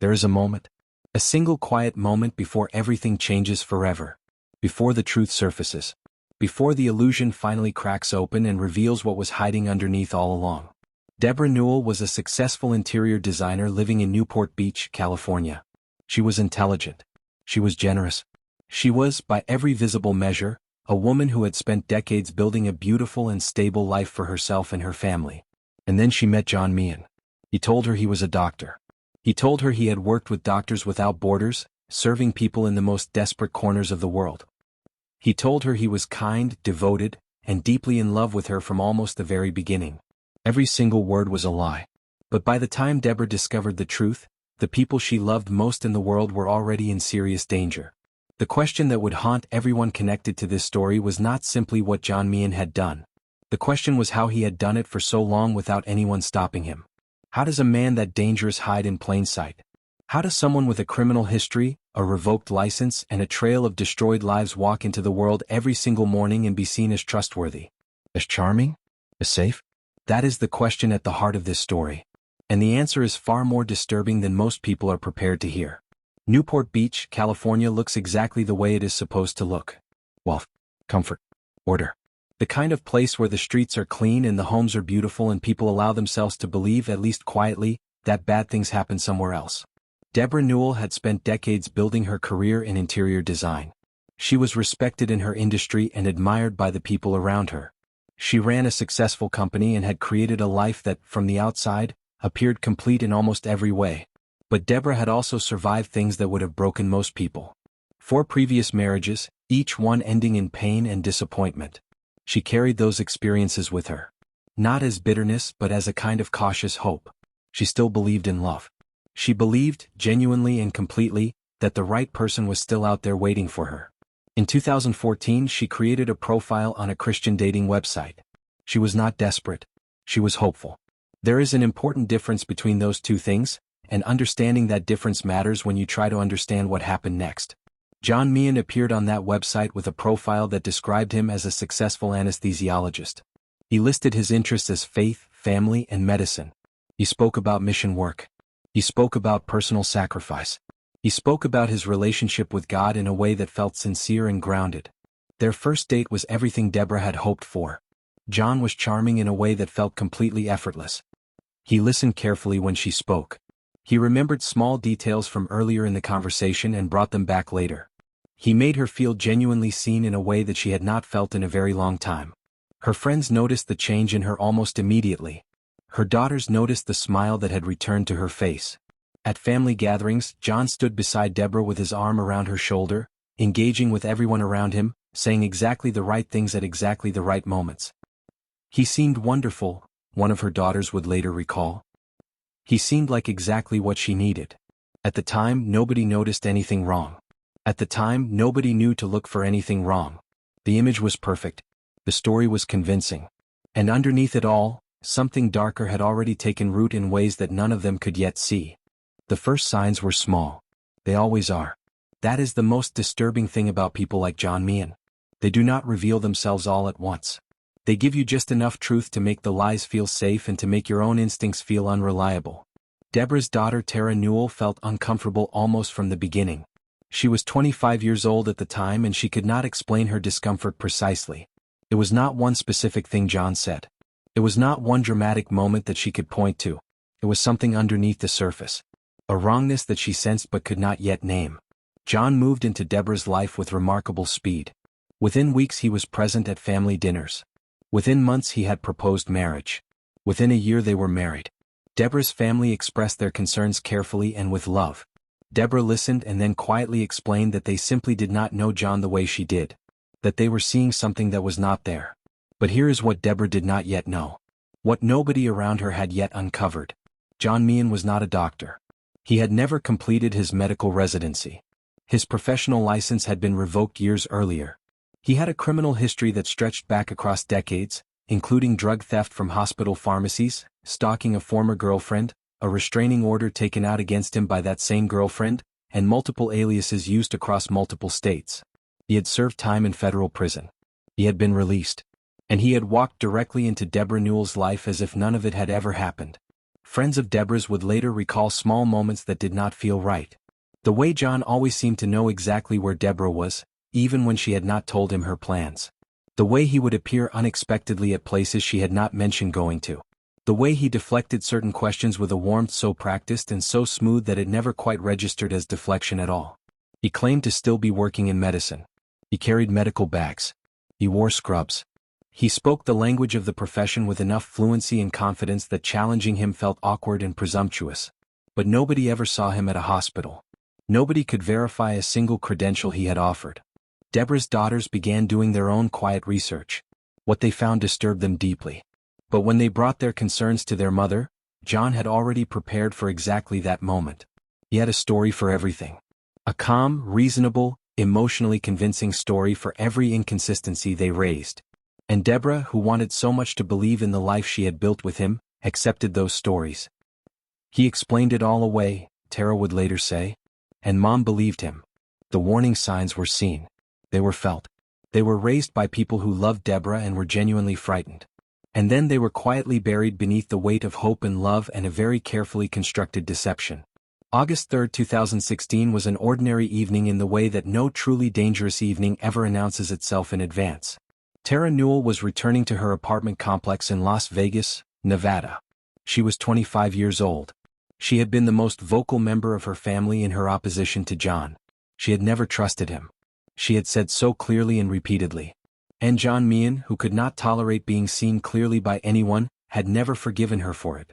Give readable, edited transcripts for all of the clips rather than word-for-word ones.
There is a moment. A single quiet moment before everything changes forever. Before the truth surfaces. Before the illusion finally cracks open and reveals what was hiding underneath all along. Deborah Newell was a successful interior designer living in Newport Beach, California. She was intelligent. She was generous. She was, by every visible measure, a woman who had spent decades building a beautiful and stable life for herself and her family. And then she met John Meehan. He told her he was a doctor. He told her he had worked with Doctors Without Borders, serving people in the most desperate corners of the world. He told her he was kind, devoted, and deeply in love with her from almost the very beginning. Every single word was a lie. But by the time Deborah discovered the truth, the people she loved most in the world were already in serious danger. The question that would haunt everyone connected to this story was not simply what John Meehan had done. The question was how he had done it for so long without anyone stopping him. How does a man that dangerous hide in plain sight? How does someone with a criminal history, a revoked license, and a trail of destroyed lives walk into the world every single morning and be seen as trustworthy? As charming? As safe? That is the question at the heart of this story. And the answer is far more disturbing than most people are prepared to hear. Newport Beach, California looks exactly the way it is supposed to look. Wealth, comfort, order. The kind of place where the streets are clean and the homes are beautiful and people allow themselves to believe, at least quietly, that bad things happen somewhere else. Deborah Newell had spent decades building her career in interior design. She was respected in her industry and admired by the people around her. She ran a successful company and had created a life that, from the outside, appeared complete in almost every way. But Deborah had also survived things that would have broken most people. 4 previous marriages, each one ending in pain and disappointment. She carried those experiences with her. Not as bitterness but as a kind of cautious hope. She still believed in love. She believed, genuinely and completely, that the right person was still out there waiting for her. In 2014 she created a profile on a Christian dating website. She was not desperate. She was hopeful. There is an important difference between those two things, and understanding that difference matters when you try to understand what happened next. John Meehan appeared on that website with a profile that described him as a successful anesthesiologist. He listed his interests as faith, family, and medicine. He spoke about mission work. He spoke about personal sacrifice. He spoke about his relationship with God in a way that felt sincere and grounded. Their first date was everything Deborah had hoped for. John was charming in a way that felt completely effortless. He listened carefully when she spoke. He remembered small details from earlier in the conversation and brought them back later. He made her feel genuinely seen in a way that she had not felt in a very long time. Her friends noticed the change in her almost immediately. Her daughters noticed the smile that had returned to her face. At family gatherings, John stood beside Deborah with his arm around her shoulder, engaging with everyone around him, saying exactly the right things at exactly the right moments. He seemed wonderful, one of her daughters would later recall. He seemed like exactly what she needed. At the time, nobody noticed anything wrong. At the time, nobody knew to look for anything wrong. The image was perfect. The story was convincing. And underneath it all, something darker had already taken root in ways that none of them could yet see. The first signs were small. They always are. That is the most disturbing thing about people like John Meehan. They do not reveal themselves all at once. They give you just enough truth to make the lies feel safe and to make your own instincts feel unreliable. Deborah's daughter Deborah Newell felt uncomfortable almost from the beginning. She was 25 years old at the time and she could not explain her discomfort precisely. It was not one specific thing John said. It was not one dramatic moment that she could point to. It was something underneath the surface. A wrongness that she sensed but could not yet name. John moved into Deborah's life with remarkable speed. Within weeks he was present at family dinners. Within months he had proposed marriage. Within a year they were married. Deborah's family expressed their concerns carefully and with love. Deborah listened and then quietly explained that they simply did not know John the way she did. That they were seeing something that was not there. But here is what Deborah did not yet know. What nobody around her had yet uncovered. John Meehan was not a doctor. He had never completed his medical residency. His professional license had been revoked years earlier. He had a criminal history that stretched back across decades, including drug theft from hospital pharmacies, stalking a former girlfriend, a restraining order taken out against him by that same girlfriend, and multiple aliases used across multiple states. He had served time in federal prison. He had been released. And he had walked directly into Deborah Newell's life as if none of it had ever happened. Friends of Deborah's would later recall small moments that did not feel right. The way John always seemed to know exactly where Deborah was, even when she had not told him her plans. The way he would appear unexpectedly at places she had not mentioned going to. The way he deflected certain questions with a warmth so practiced and so smooth that it never quite registered as deflection at all. He claimed to still be working in medicine. He carried medical bags. He wore scrubs. He spoke the language of the profession with enough fluency and confidence that challenging him felt awkward and presumptuous. But nobody ever saw him at a hospital. Nobody could verify a single credential he had offered. Deborah's daughters began doing their own quiet research. What they found disturbed them deeply. But when they brought their concerns to their mother, John had already prepared for exactly that moment. He had a story for everything. A calm, reasonable, emotionally convincing story for every inconsistency they raised. And Deborah, who wanted so much to believe in the life she had built with him, accepted those stories. He explained it all away, Tara would later say. And Mom believed him. The warning signs were seen. They were felt. They were raised by people who loved Deborah and were genuinely frightened. And then they were quietly buried beneath the weight of hope and love and a very carefully constructed deception. August 3, 2016 was an ordinary evening in the way that no truly dangerous evening ever announces itself in advance. Tara Newell was returning to her apartment complex in Las Vegas, Nevada. She was 25 years old. She had been the most vocal member of her family in her opposition to John. She had never trusted him. She had said so clearly and repeatedly. And John Meehan, who could not tolerate being seen clearly by anyone, had never forgiven her for it.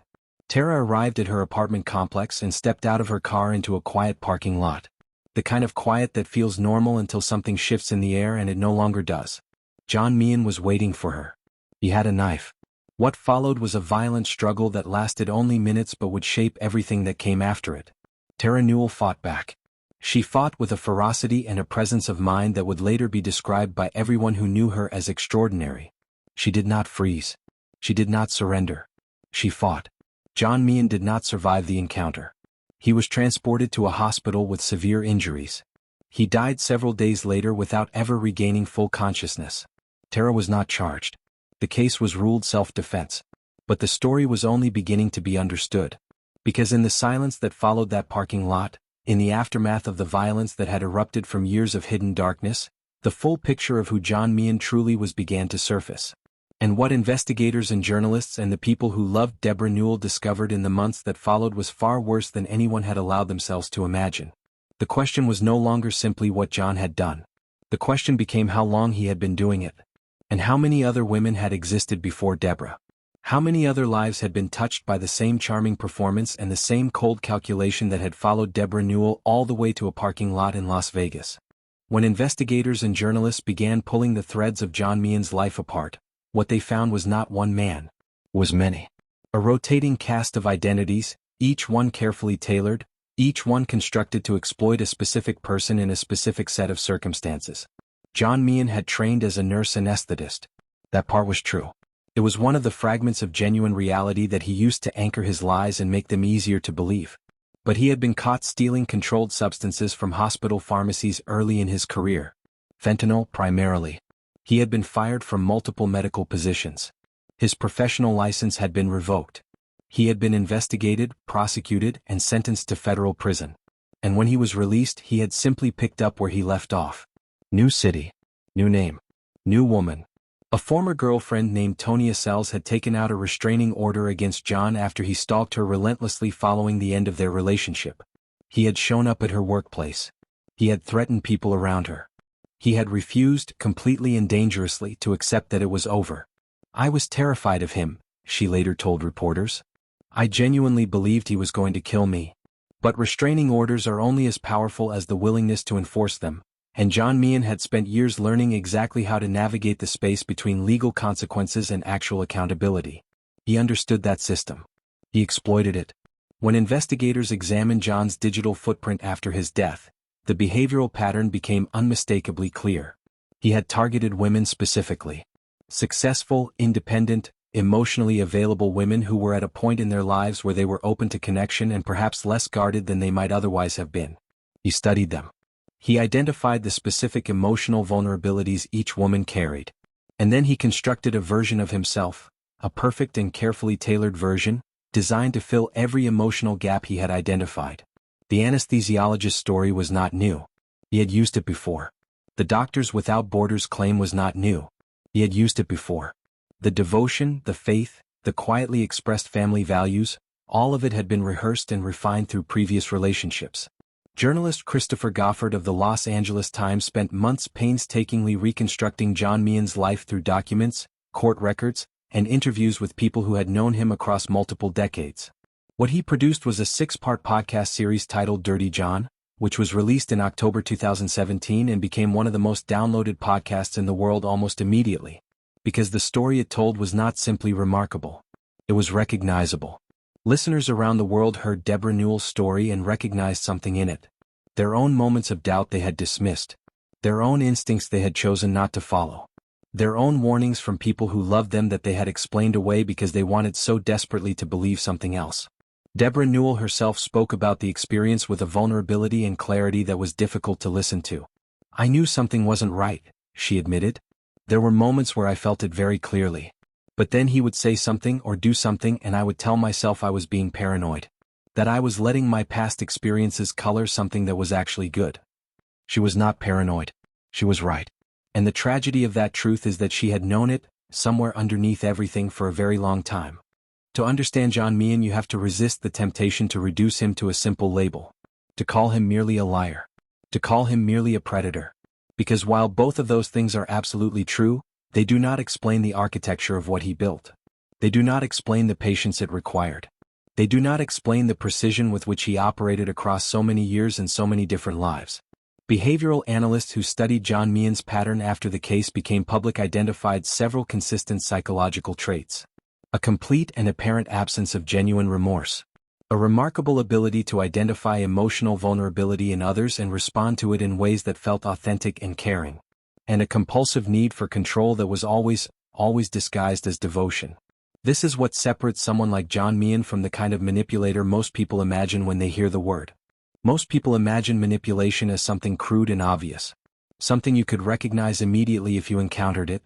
Tara arrived at her apartment complex and stepped out of her car into a quiet parking lot. The kind of quiet that feels normal until something shifts in the air and it no longer does. John Meehan was waiting for her. He had a knife. What followed was a violent struggle that lasted only minutes but would shape everything that came after it. Tara Newell fought back. She fought with a ferocity and a presence of mind that would later be described by everyone who knew her as extraordinary. She did not freeze. She did not surrender. She fought. John Meehan did not survive the encounter. He was transported to a hospital with severe injuries. He died several days later without ever regaining full consciousness. Tara was not charged. The case was ruled self-defense. But the story was only beginning to be understood. Because in the silence that followed that parking lot, in the aftermath of the violence that had erupted from years of hidden darkness, the full picture of who John Meehan truly was began to surface. And what investigators and journalists and the people who loved Deborah Newell discovered in the months that followed was far worse than anyone had allowed themselves to imagine. The question was no longer simply what John had done. The question became how long he had been doing it. And how many other women had existed before Deborah? How many other lives had been touched by the same charming performance and the same cold calculation that had followed Deborah Newell all the way to a parking lot in Las Vegas? When investigators and journalists began pulling the threads of John Meehan's life apart, what they found was not one man, was many. A rotating cast of identities, each one carefully tailored, each one constructed to exploit a specific person in a specific set of circumstances. John Meehan had trained as a nurse anesthetist. That part was true. It was one of the fragments of genuine reality that he used to anchor his lies and make them easier to believe. But he had been caught stealing controlled substances from hospital pharmacies early in his career. Fentanyl, primarily. He had been fired from multiple medical positions. His professional license had been revoked. He had been investigated, prosecuted, and sentenced to federal prison. And when he was released, he had simply picked up where he left off. New city. New name. New woman. A former girlfriend named Tonya Sells had taken out a restraining order against John after he stalked her relentlessly following the end of their relationship. He had shown up at her workplace. He had threatened people around her. He had refused, completely and dangerously, to accept that it was over. I was terrified of him, she later told reporters. I genuinely believed he was going to kill me. But restraining orders are only as powerful as the willingness to enforce them. And John Meehan had spent years learning exactly how to navigate the space between legal consequences and actual accountability. He understood that system. He exploited it. When investigators examined John's digital footprint after his death, the behavioral pattern became unmistakably clear. He had targeted women specifically. Successful, independent, emotionally available women who were at a point in their lives where they were open to connection and perhaps less guarded than they might otherwise have been. He studied them. He identified the specific emotional vulnerabilities each woman carried. And then he constructed a version of himself, a perfect and carefully tailored version, designed to fill every emotional gap he had identified. The anesthesiologist's story was not new. He had used it before. The Doctors Without Borders claim was not new. He had used it before. The devotion, the faith, the quietly expressed family values, all of it had been rehearsed and refined through previous relationships. Journalist Christopher Goffard of the Los Angeles Times spent months painstakingly reconstructing John Meehan's life through documents, court records, and interviews with people who had known him across multiple decades. What he produced was a 6-part podcast series titled Dirty John, which was released in October 2017 and became one of the most downloaded podcasts in the world almost immediately, because the story it told was not simply remarkable. It was recognizable. Listeners around the world heard Deborah Newell's story and recognized something in it. Their own moments of doubt they had dismissed. Their own instincts they had chosen not to follow. Their own warnings from people who loved them that they had explained away because they wanted so desperately to believe something else. Deborah Newell herself spoke about the experience with a vulnerability and clarity that was difficult to listen to. "I knew something wasn't right," she admitted. "There were moments where I felt it very clearly. But then he would say something or do something and I would tell myself I was being paranoid. That I was letting my past experiences color something that was actually good." She was not paranoid. She was right. And the tragedy of that truth is that she had known it, somewhere underneath everything, for a very long time. To understand John Meehan, you have to resist the temptation to reduce him to a simple label. To call him merely a liar. To call him merely a predator. Because while both of those things are absolutely true, they do not explain the architecture of what he built. They do not explain the patience it required. They do not explain the precision with which he operated across so many years and so many different lives. Behavioral analysts who studied John Meehan's pattern after the case became public identified several consistent psychological traits. A complete and apparent absence of genuine remorse. A remarkable ability to identify emotional vulnerability in others and respond to it in ways that felt authentic and caring. And a compulsive need for control that was always disguised as devotion. This is what separates someone like John Meehan from the kind of manipulator most people imagine when they hear the word. Most people imagine manipulation as something crude and obvious. Something you could recognize immediately if you encountered it.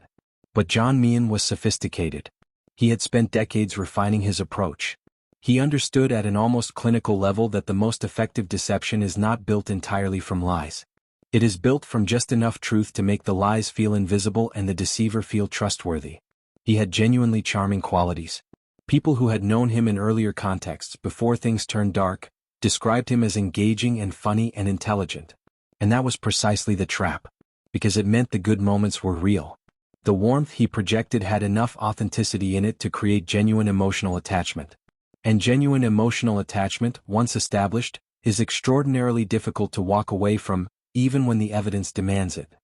But John Meehan was sophisticated. He had spent decades refining his approach. He understood at an almost clinical level that the most effective deception is not built entirely from lies. It is built from just enough truth to make the lies feel invisible and the deceiver feel trustworthy. He had genuinely charming qualities. People who had known him in earlier contexts, before things turned dark, described him as engaging and funny and intelligent. And that was precisely the trap. Because it meant the good moments were real. The warmth he projected had enough authenticity in it to create genuine emotional attachment. And genuine emotional attachment, once established, is extraordinarily difficult to walk away from, even when the evidence demands it.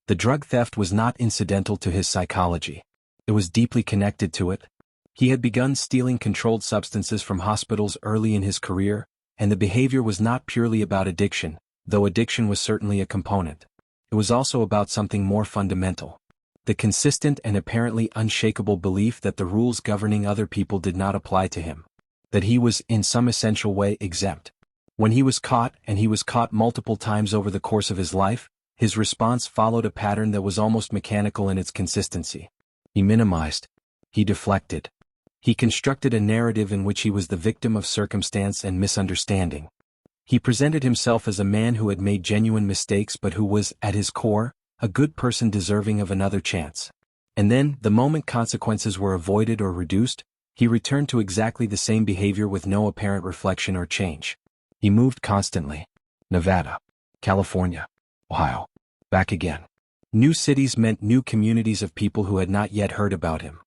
The drug theft was not incidental to his psychology. It was deeply connected to it. He had begun stealing controlled substances from hospitals early in his career, and the behavior was not purely about addiction, though addiction was certainly a component. It was also about something more fundamental. The consistent and apparently unshakable belief that the rules governing other people did not apply to him. That he was, in some essential way, exempt. When he was caught, and he was caught multiple times over the course of his life, his response followed a pattern that was almost mechanical in its consistency. He minimized. He deflected. He constructed a narrative in which he was the victim of circumstance and misunderstanding. He presented himself as a man who had made genuine mistakes but who was, at his core, a good person deserving of another chance. And then, the moment consequences were avoided or reduced, he returned to exactly the same behavior with no apparent reflection or change. He moved constantly. Nevada, California, Ohio. Back again. New cities meant new communities of people who had not yet heard about him.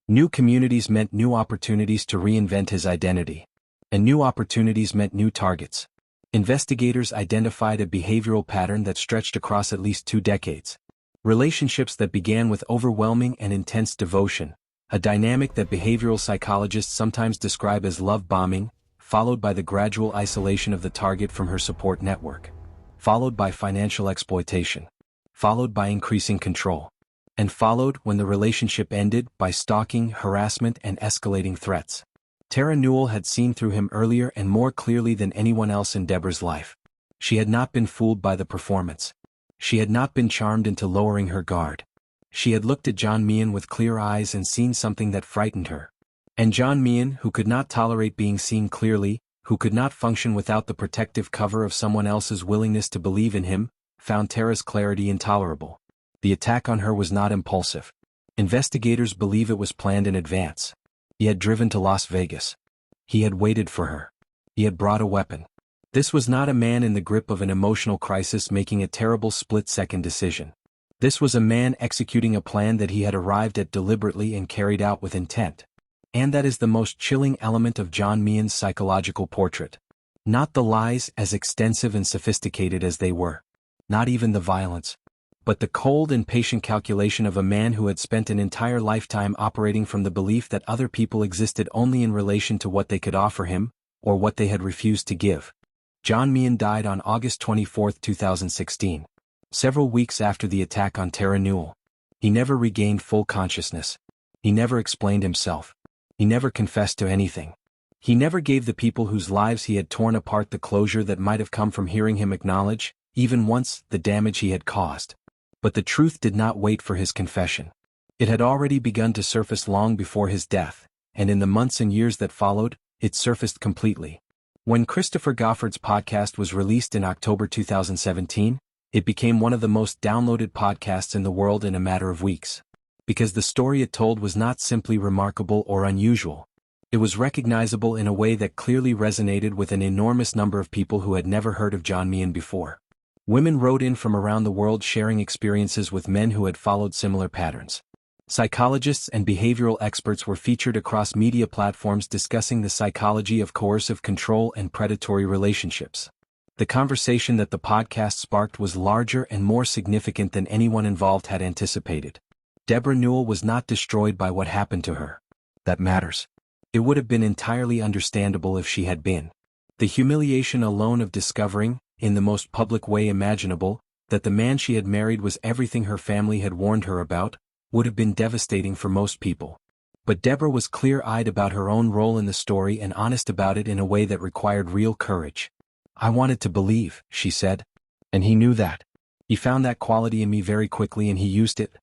New communities meant new opportunities to reinvent his identity. And new opportunities meant new targets. Investigators identified a behavioral pattern that stretched across at least 2 decades. Relationships that began with overwhelming and intense devotion, a dynamic that behavioral psychologists sometimes describe as love bombing, followed by the gradual isolation of the target from her support network, followed by financial exploitation, followed by increasing control, and followed, when the relationship ended, by stalking, harassment, and escalating threats. Tara Newell had seen through him earlier and more clearly than anyone else in Deborah's life. She had not been fooled by the performance. She had not been charmed into lowering her guard. She had looked at John Meehan with clear eyes and seen something that frightened her. And John Meehan, who could not tolerate being seen clearly, who could not function without the protective cover of someone else's willingness to believe in him, found Tara's clarity intolerable. The attack on her was not impulsive. Investigators believe it was planned in advance. He had driven to Las Vegas. He had waited for her. He had brought a weapon. This was not a man in the grip of an emotional crisis making a terrible split-second decision. This was a man executing a plan that he had arrived at deliberately and carried out with intent. And that is the most chilling element of John Meehan's psychological portrait. Not the lies, as extensive and sophisticated as they were. Not even the violence. But the cold and patient calculation of a man who had spent an entire lifetime operating from the belief that other people existed only in relation to what they could offer him, or what they had refused to give. John Meehan died on August 24, 2016. Several weeks after the attack on Tara Newell. He never regained full consciousness. He never explained himself. He never confessed to anything. He never gave the people whose lives he had torn apart the closure that might have come from hearing him acknowledge, even once, the damage he had caused. But the truth did not wait for his confession. It had already begun to surface long before his death, and in the months and years that followed, it surfaced completely. When Christopher Goffard's podcast was released in October 2017, it became one of the most downloaded podcasts in the world in a matter of weeks. Because the story it told was not simply remarkable or unusual. It was recognizable in a way that clearly resonated with an enormous number of people who had never heard of John Meehan before. Women wrote in from around the world sharing experiences with men who had followed similar patterns. Psychologists and behavioral experts were featured across media platforms discussing the psychology of coercive control and predatory relationships. The conversation that the podcast sparked was larger and more significant than anyone involved had anticipated. Deborah Newell was not destroyed by what happened to her. That matters. It would have been entirely understandable if she had been. The humiliation alone of discovering, in the most public way imaginable, that the man she had married was everything her family had warned her about, would have been devastating for most people. But Deborah was clear-eyed about her own role in the story and honest about it in a way that required real courage. "I wanted to believe," she said. "And he knew that. He found that quality in me very quickly and he used it.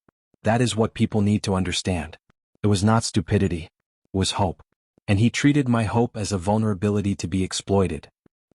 That is what people need to understand. It was not stupidity. It was hope. And he treated my hope as a vulnerability to be exploited."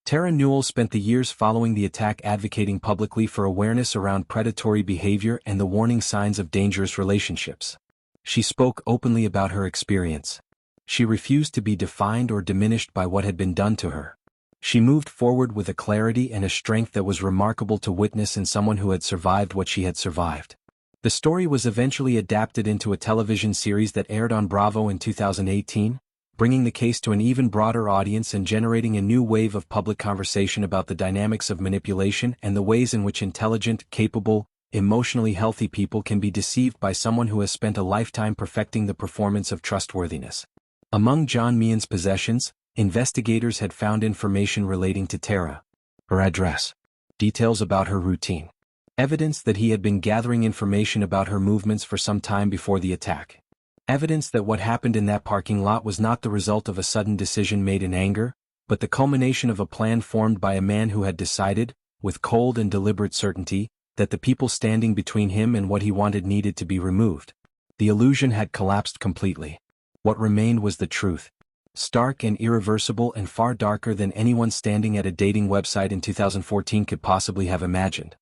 Tara Newell spent the years following the attack advocating publicly for awareness around predatory behavior and the warning signs of dangerous relationships. She spoke openly about her experience. She refused to be defined or diminished by what had been done to her. She moved forward with a clarity and a strength that was remarkable to witness in someone who had survived what she had survived. The story was eventually adapted into a television series that aired on Bravo in 2018, bringing the case to an even broader audience and generating a new wave of public conversation about the dynamics of manipulation and the ways in which intelligent, capable, emotionally healthy people can be deceived by someone who has spent a lifetime perfecting the performance of trustworthiness. Among John Meehan's possessions, investigators had found information relating to Tara. Her address. Details about her routine. Evidence that he had been gathering information about her movements for some time before the attack. Evidence that what happened in that parking lot was not the result of a sudden decision made in anger, but the culmination of a plan formed by a man who had decided, with cold and deliberate certainty, that the people standing between him and what he wanted needed to be removed. The illusion had collapsed completely. What remained was the truth. Stark and irreversible and far darker than anyone standing at a dating website in 2014 could possibly have imagined.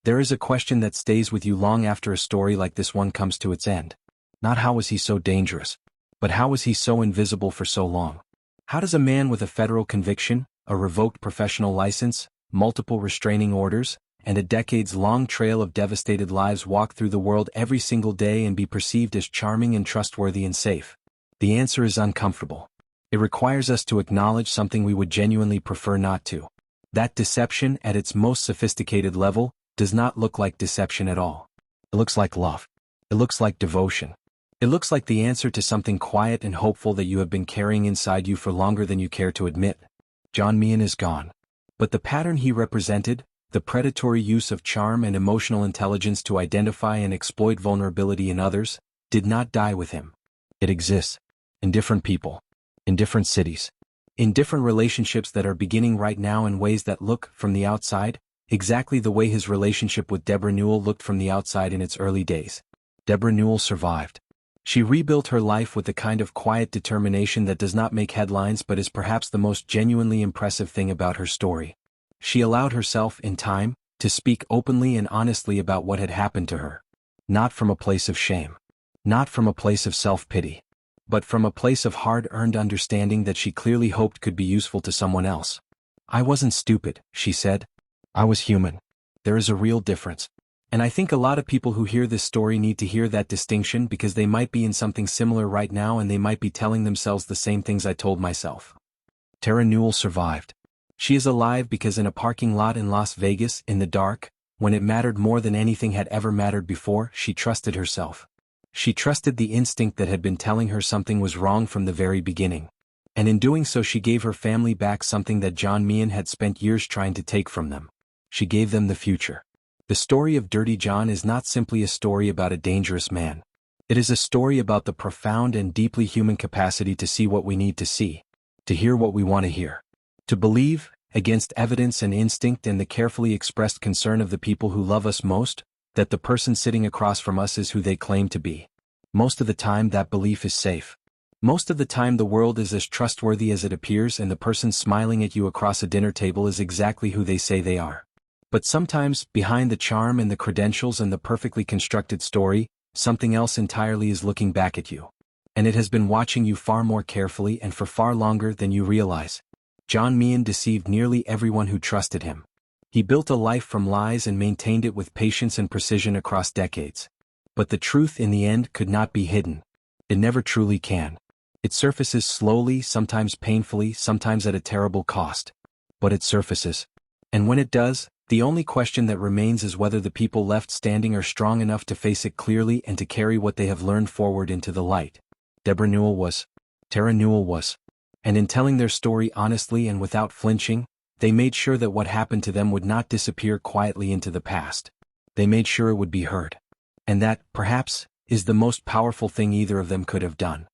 There is a question that stays with you long after a story like this one comes to its end. Not how was he so dangerous, but how was he so invisible for so long? How does a man with a federal conviction, a revoked professional license, multiple restraining orders, and a decades-long trail of devastated lives walk through the world every single day and be perceived as charming and trustworthy and safe? The answer is uncomfortable. It requires us to acknowledge something we would genuinely prefer not to. That deception, at its most sophisticated level, does not look like deception at all. It looks like love. It looks like devotion. It looks like the answer to something quiet and hopeful that you have been carrying inside you for longer than you care to admit. John Meehan is gone. But the pattern he represented, the predatory use of charm and emotional intelligence to identify and exploit vulnerability in others, did not die with him. It exists. In different people. In different cities. In different relationships that are beginning right now in ways that look, from the outside, exactly the way his relationship with Deborah Newell looked from the outside in its early days. Deborah Newell survived. She rebuilt her life with the kind of quiet determination that does not make headlines but is perhaps the most genuinely impressive thing about her story. She allowed herself, in time, to speak openly and honestly about what had happened to her. Not from a place of shame. Not from a place of self-pity. But from a place of hard-earned understanding that she clearly hoped could be useful to someone else. "I wasn't stupid," she said. "I was human. There is a real difference." And I think a lot of people who hear this story need to hear that distinction because they might be in something similar right now and they might be telling themselves the same things I told myself. Deborah Newell survived. She is alive because in a parking lot in Las Vegas, in the dark, when it mattered more than anything had ever mattered before, she trusted herself. She trusted the instinct that had been telling her something was wrong from the very beginning. And in doing so she gave her family back something that John Meehan had spent years trying to take from them. She gave them the future. The story of Dirty John is not simply a story about a dangerous man. It is a story about the profound and deeply human capacity to see what we need to see, to hear what we want to hear, to believe, against evidence and instinct and the carefully expressed concern of the people who love us most, that the person sitting across from us is who they claim to be. Most of the time that belief is safe. Most of the time the world is as trustworthy as it appears and the person smiling at you across a dinner table is exactly who they say they are. But sometimes, behind the charm and the credentials and the perfectly constructed story, something else entirely is looking back at you. And it has been watching you far more carefully and for far longer than you realize. John Meehan deceived nearly everyone who trusted him. He built a life from lies and maintained it with patience and precision across decades. But the truth in the end could not be hidden. It never truly can. It surfaces slowly, sometimes painfully, sometimes at a terrible cost. But it surfaces. And when it does, the only question that remains is whether the people left standing are strong enough to face it clearly and to carry what they have learned forward into the light. Deborah Newell was. Deborah Newell was. And in telling their story honestly and without flinching, they made sure that what happened to them would not disappear quietly into the past. They made sure it would be heard. And that, perhaps, is the most powerful thing either of them could have done.